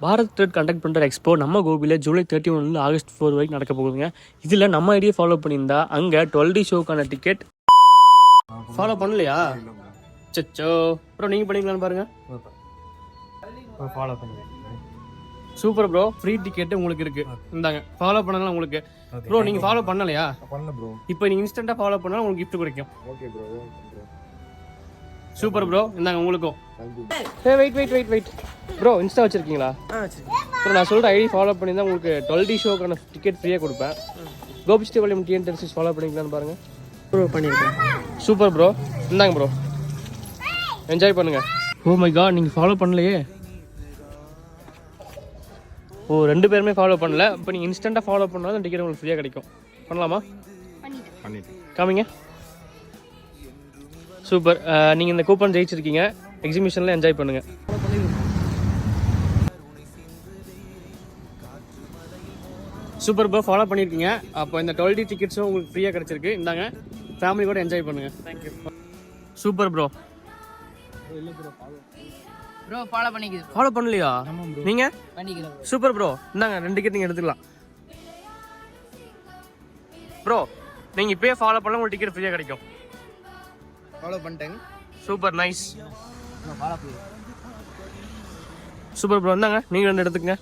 Bharat trade conduct பண்ணுற expo நம்ம கோபியில் ஜூலை 31 ஆகஸ்ட் 4 வரைக்கும் நடக்க போகுதுங்க. இதில் நம்ம ஐடியா ஃபாலோ பண்ணியிருந்தா அங்கே 12D ஷோக்கான டிக்கெட் ஃபாலோ பண்ணலையா? சச்சோ ப்ரோ, நீங்கள் பண்ணிக்கலான்னு பாருங்க. ஃபாலோ பண்ணி சூப்பர் ப்ரோ, ஃப்ரீ டிக்கெட் உங்களுக்கு இருக்கு. இந்தாங்க, ஃபாலோ பண்ணலாம் உங்களுக்கு. ப்ரோ நீங்கள் ஃபாலோ பண்ணலையா? பண்ணல ப்ரோ. இப்போ நீங்கள் இன்ஸ்டன்ட்டாக ஃபாலோ பண்ணாலும் உங்களுக்கு கிஃப்ட் கிடைக்கும். Okay bro. சூப்பர் ப்ரோ, இந்தாங்க உங்களுக்கும். வெயிட் ப்ரோ, இன்ஸ்டா வச்சிருக்கீங்களா? ப்ரோ நான் சொல்கிற ஐடி ஃபாலோ பண்ணியிருந்தா உங்களுக்கு 12D ஷோக்கான டிக்கெட் ஃப்ரீயாக கொடுப்பேன். கோபிஸ்டிவலியம் டிஎன்டென்சிஸ் ஃபாலோ பண்ணிக்கலான்னு பாருங்கள். ப்ரோ பண்ணியிருக்கேன். சூப்பர் ப்ரோ, இந்தாங்க ப்ரோ, என்ஜாய் பண்ணுங்க. ஓ மை காட், நீங்கள் ஃபாலோ பண்ணலையே. ஓ, 2 பேருமே ஃபாலோ பண்ணல. இப்போ நீங்கள் இன்ஸ்டண்ட்டாக ஃபாலோ பண்ணாலும் டிக்கெட் உங்களுக்கு ஃப்ரீயாக கிடைக்கும். பண்ணலாமா? காமிங்க. சூப்பர், நீங்கள் இந்த கூப்பன் ஜெயிச்சிருக்கீங்க. எக்ஸிபிஷனில் என்ஜாய் பண்ணுங்கள். சூப்பர் ப்ரோ, ஃபாலோ பண்ணியிருக்கீங்க. அப்போ இந்த 12D டிக்கெட்ஸும் உங்களுக்கு ஃப்ரீயாக கிடச்சிருக்கு. இந்தாங்க, ஃபேமிலி கூட என்ஜாய் பண்ணுங்கள். Thank you. Super bro. Bro follow பண்ணிக்குது. ஃபாலோ பண்ணலையா நீங்க? பண்ணிக்கலாம். சூப்பர் ப்ரோ, இந்தாங்க 2 டிக்கெட் நீங்கள் எடுத்துக்கலாம். ப்ரோ நீங்கள் இப்போயே ஃபாலோ பண்ணலாம், உங்களுக்கு டிக்கெட் ஃப்ரீயாக கிடைக்கும். ஃபாலோ பண்ணிட்டேங்க. Super, nice. ஃபாலோ பண்ணி சூப்பர் ப்ரோ, இந்தாங்க நீங்கள் 2 எடுத்துக்கங்க.